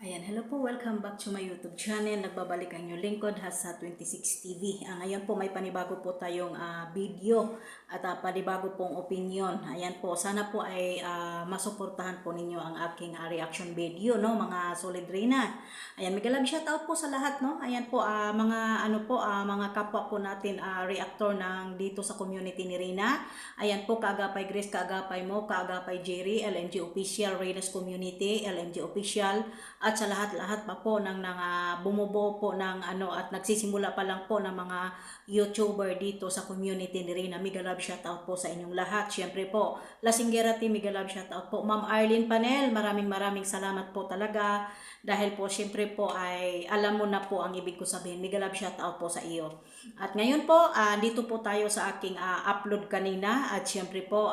Ayan, hello po, welcome back to my YouTube channel. Nagbabalik ang inyong lingkod, Hasa 26 TV. Ngayon po may panibago po tayong video at panibago pong opinion. Ayan po, sana po ay masuportahan po ninyo ang aking reaction video, no, mga solid Reyna. Ayan, mega love shoutout po sa lahat, no. Ayan po, mga kapwa po natin reactor ng dito sa community ni Reyna. Ayan po, kaagapay Grace, kaagapay mo, kaagapay Jerry, LMG Official, Reyna's Community, LMG Official, at sa lahat-lahat pa po ng bumubuo po ng at nagsisimula pa lang po ng mga YouTuber dito sa community ni Reyna. Mega love shoutout po sa inyong lahat. Syempre po, Lasinggera team, mega love shoutout po. Ma'am Arlene Panel, maraming salamat po talaga. Dahil po syempre po ay alam mo na po ang ibig ko sabihin. Mega love shoutout po sa iyo. At ngayon po, dito po tayo sa aking upload kanina. At syempre po,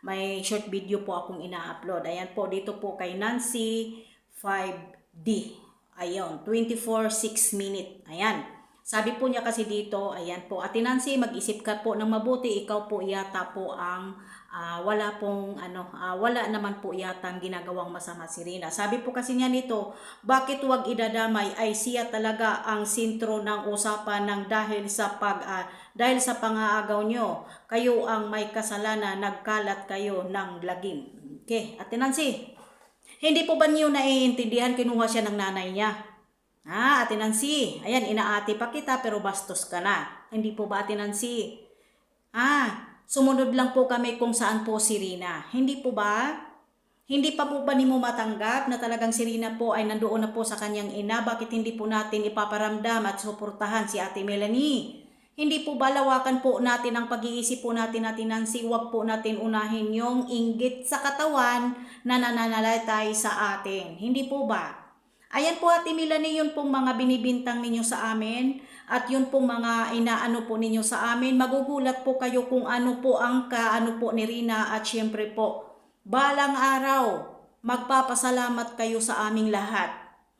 may short video po akong ina-upload. Ayan po, dito po kay Nancy 5D. Ayun, 24:06 minute. Ayan. Sabi po niya kasi dito, ayan po, Ate Nancy, mag-isip ka po ng mabuti. Ikaw po yata po ang wala naman po yata ang ginagawang masama si Reyna. Sabi po kasi niya nito, bakit wag idadamay ay siya talaga ang sentro ng usapan ng dahil sa pangaagaw nyo. Kayo ang may kasalanan, nagkalat kayo ng lagim. Okay, Ate Nancy, hindi po ba niyo naiintindihan, kinuha siya ng nanay niya? Ate Nancy, ayan, inaati pa kita pero bastos ka na. Hindi po ba, Ate Nancy? Sumunod lang po kami kung saan po si Reyna. Hindi po ba? Hindi pa po ba ni mo matanggap na talagang si Reyna po ay nandoon na po sa kanyang ina? Bakit hindi po natin ipaparamdam at suportahan si Ate Melanie? Hindi po ba lawakan po natin ang pag-iisip po natin, Ate Nancy? Huwag po natin unahin yung inggit sa katawan na nananalatay sa atin. Hindi po ba? Ayan po, Ate Melanie, yun pong mga binibintang ninyo sa amin at yun pong mga inaano po ninyo sa amin. Magugulat po kayo kung ano po ang po ni Reyna at syempre po, balang araw, magpapasalamat kayo sa aming lahat.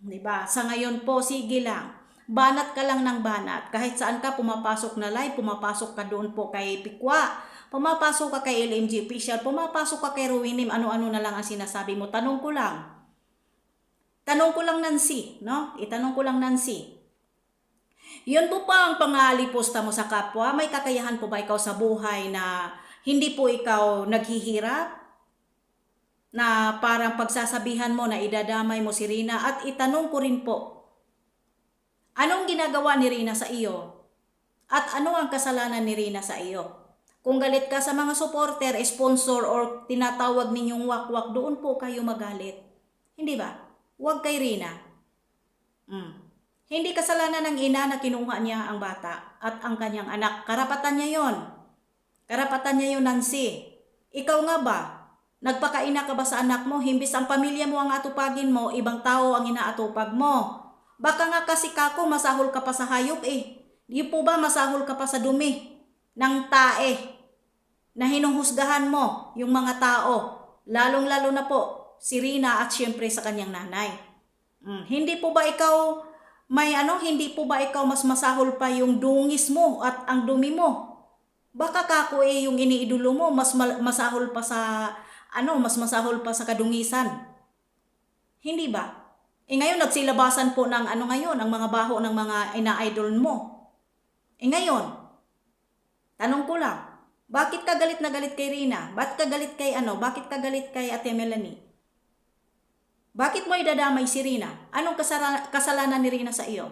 Diba? Sa ngayon po, sige lang. Banat ka lang ng banat. Kahit saan ka pumapasok na live, pumapasok ka doon po kay Pikwa, pumapasok ka kay LMG Official, pumapasok ka kay Ruinim, ano-ano na lang ang sinasabi mo. Tanong ko lang, Nancy, no? Itanong ko lang, Nancy. Yun po pa ang pangaliposta mo sa kapwa? May kakayahan po ba ikaw sa buhay na hindi po ikaw naghihirap? Na parang pagsasabihan mo na idadamay mo si Reyna? At itanong ko rin po, anong ginagawa ni Reyna sa iyo? At ano ang kasalanan ni Reyna sa iyo? Kung galit ka sa mga supporter, sponsor, or tinatawag ninyong wakwak, doon po kayo magalit. Hindi ba? Huwag kay Reyna. Hindi kasalanan ng ina na kinuha niya ang bata at ang kanyang anak. Karapatan niya yon. Karapatan niya yon, Nancy. Ikaw nga ba? Nagpakaina ka ba sa anak mo? Himbis ang pamilya mo ang atupagin mo, ibang tao ang inaatupag mo. Baka nga kasi kako, masahol ka pa sa hayop eh. Di po ba masahol ka pa sa dumi ng tae na hinuhusgahan mo yung mga tao, lalong-lalo na po si Reyna at syempre sa kanyang nanay. Hindi po ba ikaw hindi po ba ikaw mas masahol pa yung dungis mo at ang dumi mo? Baka kako yung iniidolo mo mas masahol pa sa kadungisan. Hindi ba? Ngayon nagsilabasan po ng ngayon, ang mga baho ng mga ina-idol mo. Ngayon, tanong ko lang, bakit ka galit na galit kay Reyna? Bakit ka galit kay Ate Melanie? Bakit mo idadamay si Reyna? Anong kasalanan ni Reyna sa iyo?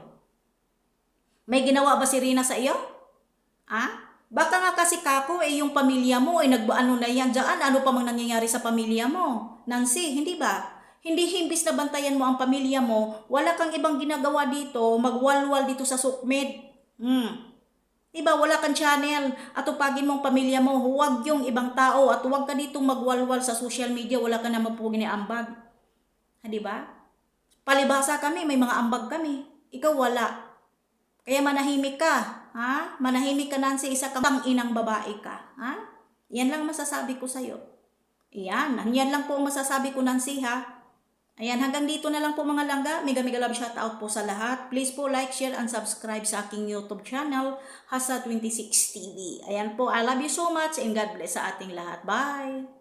May ginawa ba si Reyna sa iyo? Baka nga kasi kako yung pamilya mo ay nagbaano na yan dyan, ano pa mang nangyayari sa pamilya mo? Nancy, hindi ba? Hindi himbis na bantayan mo ang pamilya mo, wala kang ibang ginagawa dito, magwalwal dito sa sukmed. Diba, wala kang channel, atupagin mong pamilya mo, huwag yung ibang tao at huwag ka ditong magwalwal sa social media, wala ka naman po giniambag. Diba? Palibhasa kami, may mga ambag kami. Ikaw wala. Kaya manahimik ka. Manahimik ka, Nancy, isa kang inang babae ka. Yan lang masasabi ko sa'yo. Yan lang po ang masasabi ko, Nancy, Ayan, hanggang dito na lang po mga langga. Mega love shoutout po sa lahat. Please po like, share, and subscribe sa aking YouTube channel, Hasa 26 TV. Ayan po, I love you so much and God bless sa ating lahat. Bye!